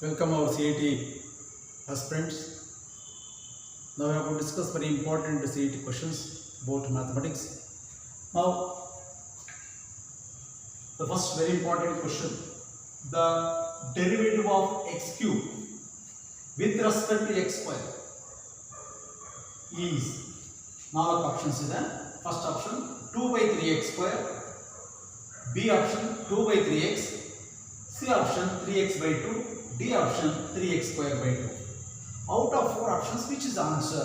Welcome our CET aspirants. Now we are going to discuss very important CET questions about mathematics. Now, the first very important question: the derivative of x cube with respect to x square is. Now options is there. First option 2 by 3x square. B option 2 by 3x. C option 3x by 2. D option 3x square by 2. Out of 4 options, which is the answer?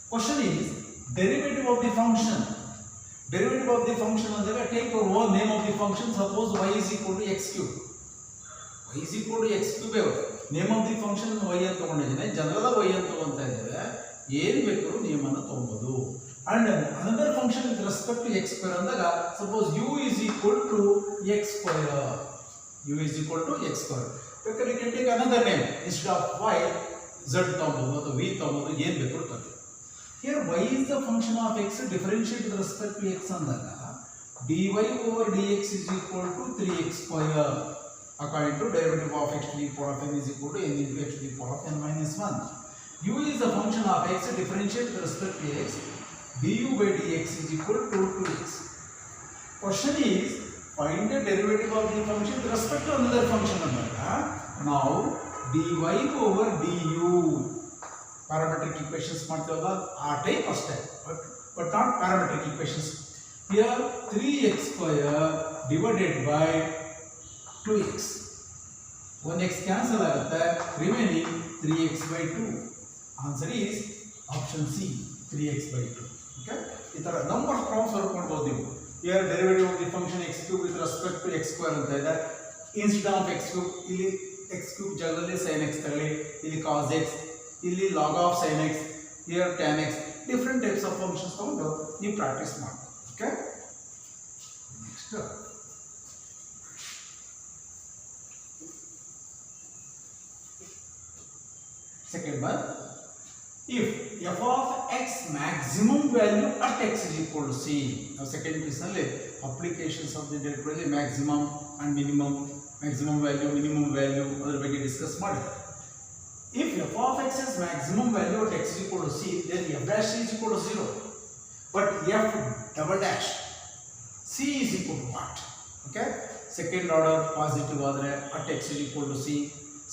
Question is derivative of the function. Derivative of the function ಅಂದರೆ take your own name of the function. Suppose y is equal to x cube. Y is equal to x cube. Name of the function y ಅಂತ ತಗೊಂಡಿದ್ದೇನೆ. General y ಅಂತ ತಗೊಂತಾ ಇದ್ದೇವೆ. ಏನು ಬೇಕಾದರೂ ನೇಮನ್ನು ತಗೊಳ್ಳಬಹುದು. And another function with respect to x square ಅಂದಾಗ suppose u is equal to x square. U is equal to x square. Because you can take another name instead of y, z ತಗೊಳ್ಳಬಹುದು ಅಥವಾ v ತಗೊಳ್ಳಬಹುದು, ಏನು ಬೇಕಾದರೂ ತಗೊಳ್ಳಿ. Here y is the function of x, differentiate with respect to x ಅಂದಾಗ dy over dx is equal to 3x square according to derivative of x to the power of n is equal to n into x to the power of n minus 1. U is the function of x, differentiate with respect to x, du by dx is equal to 2x. Question is find the derivative of the function with respect to another function ಅಂದಾಗ now dy over du parametric equations ಮಾಡ್ತೀವಲ್ಲ ಆ type ಅಷ್ಟೇ, but not parametric equations. Here 3x square divided by 2x, 1x cancel ಆಗುತ್ತೆ, remaining 3x by 2. Answer is option C, 3x by 2. Okay, ಈ ತರ number forms work ಮಾಡಬಹುದು ನೀವು. Here derivative of the function x cube with respect to x square ಅಂತ ಇದೆ. Instead of x cube ಇಲ್ಲಿ x cube ಜಾಗದಲ್ಲಿ sin x ತಗೊಳ್ಳಿ, ಇಲ್ಲಿ cos x, ಇಲ್ಲಿ log of sin x, here tan x, different types of functions ತಗೊಂಡು ನೀವು practice ಮಾಡಿ. Okay, next second one, if f of x maximum value at x is equal to c. Now second question ಅಲ್ಲಿ applications of the derivative maximum and minimum, maximum value, minimum value ಅದರ ಬಗ್ಗೆ discuss ಮಾಡಿದ್ವಿ. If f of x is maximum value at x is equal to c, then f dash is equal to 0. But f double dash c is equal to what? Okay, second order positive ಆದರೆ at x is equal to c,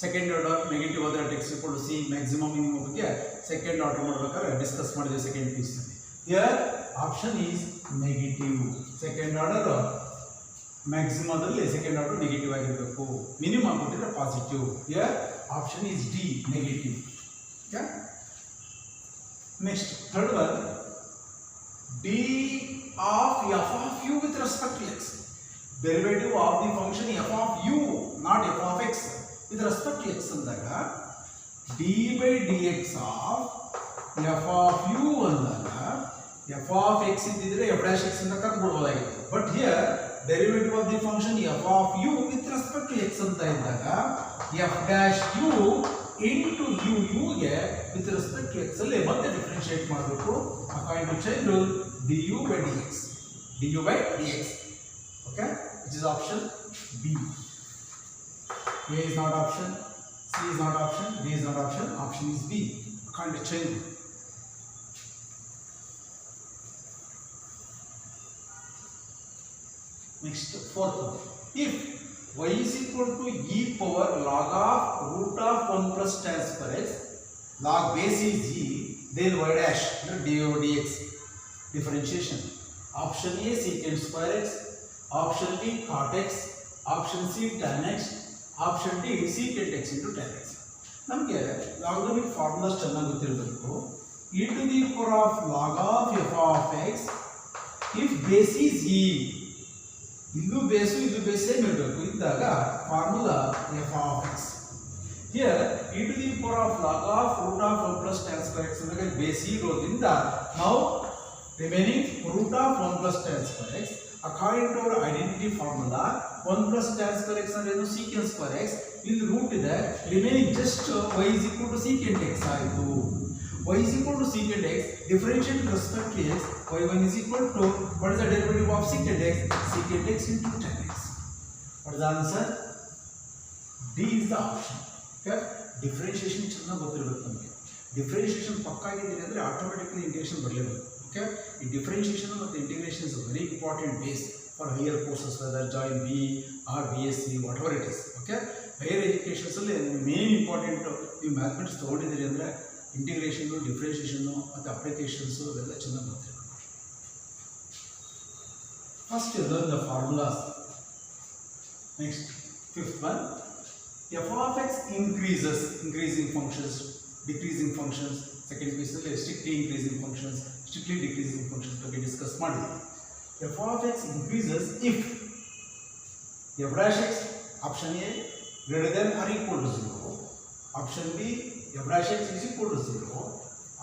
second order negative ಆದರೆ at x is equal to c, maximum minimum ಬಗ್ಗೆ second order ಮಾಡಬೇಕಾದ್ರೆ discuss ಮಾಡಿದ್ವಿ second piece ನಲ್ಲಿ. Here option is negative. Second order maximum ದಲ್ಲಿ second order negative ಆಗಿರಬೇಕು, minimum ಕೊಟ್ಟಿದ್ರೆ positive. Here option is D, negative. Okay, next third one, d of f of u with respect to x. Derivative of the function f of u, not f of x, with respect to x ಅಂದಾಗ d by dx of f of u ಅಂದಾಗ f of x ಇದ್ದಿದ್ರೆ f dash x ಅಂತ ಕರ್ಕೊಳ್ಬಹುದಾಗಿತ್ತು. But here derivative of the function f of u with respect to x ಅಂತ ಇದ್ದಾಗ f dash u into u ಗೆ with respect to x ಅಲ್ಲಿ ಮತ್ತೆ differentiate ಮಾಡಬೇಕು according to chain rule du by dx. Okay, which is option B. A is not option, C is not option, D is not option, option is B. According to chain rule. Next, fourth one. If y is equal to e power log of root of 1 plus tan square x, log base is e, then y dash d over dx. Differentiation. Option A secant square x, option B cot x, option C tan x, option D secant x into tan x. ನಮಗೆ logarithmic formulas ಚೆನ್ನಾಗಿ ಗೊತ್ತಿರಬೇಕು. e to the power of log of f of x if base is e, ಇಲ್ಲೂ ಬೇಸು ಇದು base same ಇರಬೇಕು ಇದ್ದಾಗ formula f of x. Here e to the power of log of root of 1 plus tan square x ಅಂದ್ರೆ base ಇರೋದ್ರಿಂದ ನಾವು remaining root of 1 plus tan square x according to our identity formula 1 plus tan square x ಅಂದ್ರೆ ಏನು secant square x, ಇಲ್ಲಿ root ಇದೆ, remaining just y is equal to secant x ಆಯಿತು. y is equal to secant x, differentiate with respect to x, y1 is equal to what is the derivative of secant x? Secant x into tan x. What is the answer? D is the option. Okay differentiation ಚೆನ್ನಾಗಿ ಗೊತ್ತಿರಬೇಕು ನಮಗೆ differentiation ಪಕ್ಕಾಗಿದ್ದೀರಿ ಅಂದರೆ automatically integration ಬರಲೇಬೇಕು okay ಈ differentiation ಮತ್ತು integration is very important base for higher courses whether join B R B S C whatever it is okay higher ಎಜುಕೇಷನ್ಸಲ್ಲಿ main important ನೀವು ಮ್ಯಾಥಮೆಟಿಕ್ಸ್ ತೊಗೊಂಡಿದ್ದೀರಿ ಅಂದರೆ ಇಂಟಿಗ್ರೇಷನ್ನು ಡಿಫ್ರೆನ್ಷಿಯೇಷನ್ನು ಮತ್ತು ಅಪ್ಲಿಕೇಶನ್ಸು ಅವೆಲ್ಲ ಚೆನ್ನಾಗಿ ಗೊತ್ತಿರಬೇಕು first learn the formulas. Next, fifth one, f of x increases, increasing functions, decreasing functions. Second piece is strictly increasing functions, strictly decreasing functions ಬಗ್ಗೆ ಡಿಸ್ಕಸ್ ಮಾಡಿ. f of x increases if f dash x option A greater than or equal to 0, option B f dash x is equal to 0,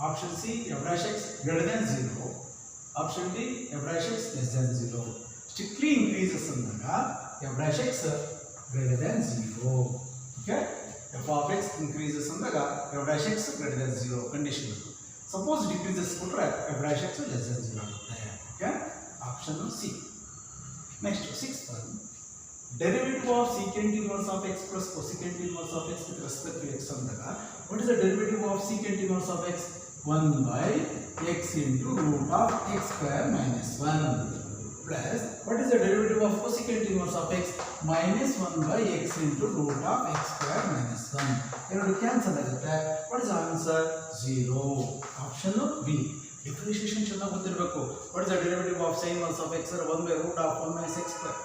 option C f dash x greater than 0, option D f dash x less than 0. Strictly increases ಅಂದಾಗ f dash x greater than 0. Okay, f of x increases ಅಂದಾಗ f dash x greater than 0 condition. Suppose decreases ಕೊಟ್ರೆ f dash x less than 0 ಆಗುತ್ತೆ. Okay, option C. Next, sixth one, derivative of secant inverse of x plus cosecant inverse of x with respect to x ಅಂದಾಗ what is the derivative of secant inverse of x? 1 by x into root of x square minus 1 plus what is the derivative of cosecant inverse of x? minus 1 by x into root of x square minus 1. ಎರಡು cancel ಆಗುತ್ತೆ. what is the answer? 0. option B. differentiation ಚೆನ್ನಾಗಿ ಗೊತ್ತಿರಬೇಕು. what is the derivative of sin inverse of x? 1 by root of 1 minus x square.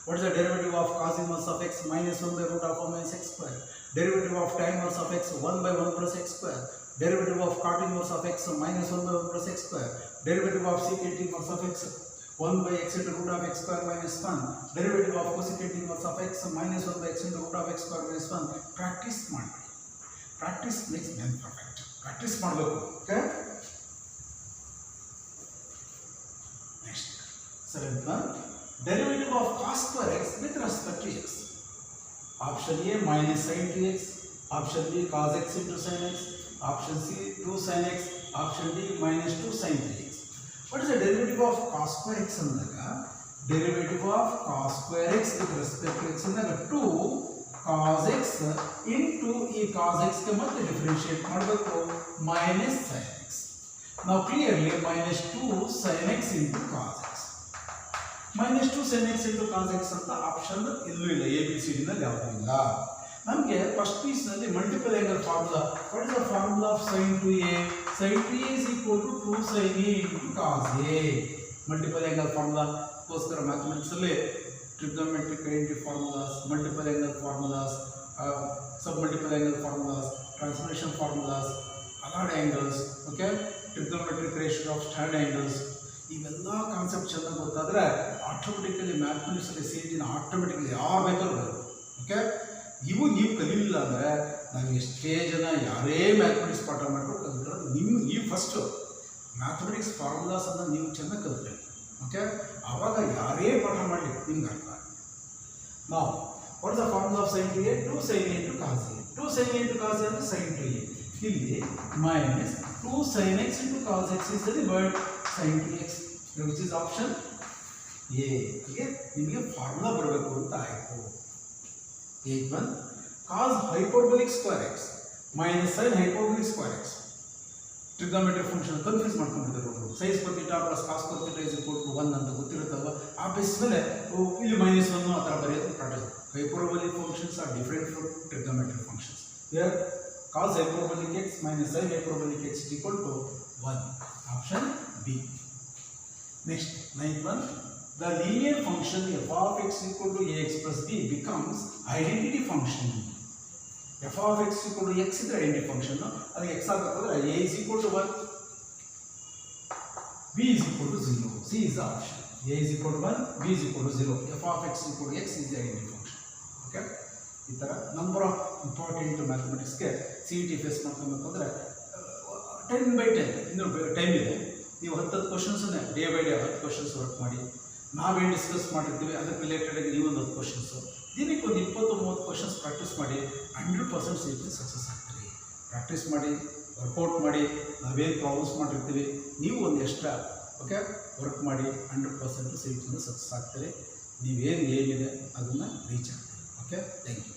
what is the derivative of cos inverse of x? minus 1 by root of 1 minus x square. derivative of tan inverse of x? 1 by 1 plus x square. derivative of cot inverse of x? minus 1 by 1 plus x square. derivative of secant inverse of x? 1 by x into root of x square minus 1. derivative of cosecant inverse of x? minus 1 by x into root of x square minus 1. practice ಮಾಡಿ. practice makes man perfect. practice ಮಾಡಬೇಕು. okay, next, seventh one, derivative of cos square x with respect to x. option A minus sin 2x, option B cos x into sin x, option C 2 sin x, option D minus 2 sin 3x. what is the derivative of cos square x ಅಂದಾಗ derivative of cos square x with respect to x ಅಂದಾಗ 2 cos x into ಈ cos x ಗೆ ಮತ್ತೆ differentiate ಮಾಡಬೇಕು minus sin x. now clearly minus 2 sin x into cos x, minus 2 sin x into cos x ಅಂತ option ಎಲ್ಲೂ ಇಲ್ಲ, A B C D ನಲ್ಲಿ ಯಾವುದೂ ಇಲ್ಲ. ನಮಗೆ ಫಸ್ಟ್ ಪೀಸ್ ನಲ್ಲಿ multiple angle formula. what is the formula of sin 2a? sin 2a is equal to 2 sin a into cos a. Multiple angle formula ಗೋಸ್ಕರ mathematics ಅಲ್ಲಿ trigonometric identity formulas, multiple angle formulas, sub multiple angle formulas, transformation formulas, allied angles, okay, trigonometric ratio of standard angles, ಇವೆಲ್ಲ concept ಚೆನ್ನಾಗಿ ಗೊತ್ತಾದರೆ automatically mathematics ಅಲ್ಲಿ ಸಿಟಿನ automatically ಯಾರು ಬೇಕಾದ್ರೂ ಬರುತ್ತೆ. Okay, ಇವು ನೀವು ಕಲಿಲಿಲ್ಲ ಅಂದರೆ ನಾವು ಎಷ್ಟೇ ಜನ ಯಾರೇ ಮ್ಯಾಥಮೆಟಿಕ್ಸ್ ಪಾಠ ಮಾಡ್ಕೊಂಡು ಕಲಿತ್ಕೊಳ್ಳೋದು ನೀವು ಫಸ್ಟು ಮ್ಯಾಥಮೆಟಿಕ್ಸ್ ಫಾರ್ಮುಲಾಸನ್ನು ನೀವು ಚೆನ್ನಾಗಿ ಕಲಿತ್ಕೊಳ್ಳಿ. ಓಕೆ, ಆವಾಗ ಯಾರೇ ಪಾಠ ಮಾಡಲಿ ನಿಮ್ಗೆ ಅರ್ಥ ಆಗುತ್ತೆ. ನಾವು what is the formula of sin 2a? 2 sin a into cos a. 2 sin a into cos a ಅಂದರೆ sin 2a. ಇಲ್ಲಿ minus 2 sin x into cos x is the word sin 2x, which is option A. ಹೀಗೆ ನಿಮಗೆ formula ಬರಬೇಕು ಅಂತ ಆಯಿತು. 8th one, cos hyperbolic square x minus sin hyperbolic square x. Trigonometric function confuse ಮಾಡ್ಕೊಂಡಿದ್ದಾರೆ ಒಬ್ಬರು. sin square theta plus cos square theta is equal to 1 ಅಂತ ಗೊತ್ತಿರುತ್ತಲ್ವ, ಆ base ಮೇಲೆ ಇಲ್ಲಿ minus 1 ಆ ಥರ ಬರೆಯೋದು practice. hyperbolic functions are different from trigonometric functions. Here cos hyperbolic x minus sin hyperbolic x is equal to 1. Option B. Next, 9th one, the linear function f of x equal to ax plus b becomes identity function. f of x equal to x is the identity function. ಅದು x ಆಗಬೇಕಾದ್ರೆ a is equal to 1, b is equal to 0. C is the option. a is equal to 1, b is equal to 0. f of x equal to x is the identity function. Okay, ಈ ಥರ number of important ಮ್ಯಾಥಮೆಟಿಕ್ಸ್ಗೆ C E T face ಮಾಡ್ಕೊಬೇಕು ಅಂದರೆ 10/10 ಇನ್ನೂ time ಇದೆ. ನೀವು 10 ಕ್ವಶನ್ಸನ್ನೇ day by day 10 questions work ಮಾಡಿ. ನಾವೇನು ಡಿಸ್ಕಸ್ ಮಾಡಿರ್ತೀವಿ ಅದಕ್ಕೆ ರಿಲೇಟೆಡ್ ಆಗಿ ನೀವೊಂದು 10 ಕ್ವಶನ್ಸು ದಿನಕ್ಕೆ ಒಂದು 20-30 ಕ್ವಶನ್ಸ್ ಪ್ರಾಕ್ಟೀಸ್ ಮಾಡಿ 100% ಸೇಫ್ಟಿ ಸಕ್ಸಸ್ ಆಗ್ತೀರಿ. ಪ್ರಾಕ್ಟೀಸ್ ಮಾಡಿ, ವರ್ಕೌಟ್ ಮಾಡಿ, ನಾವೇನು ಪ್ರಾಬ್ಲಮ್ಸ್ ಮಾಡಿರ್ತೀವಿ ನೀವು ಒಂದು ಎಕ್ಸ್ಟ್ರಾ ಓಕೆ ವರ್ಕ್ ಮಾಡಿ 100% ಸೇಫ್ಟಿಯಿಂದ ಸಕ್ಸಸ್ ಆಗ್ತೀರಿ. ನೀವೇನು ಏನಿದೆ ಅದನ್ನು ರೀಚ್ ಆಗ್ತೀರಿ. Okay, thank you.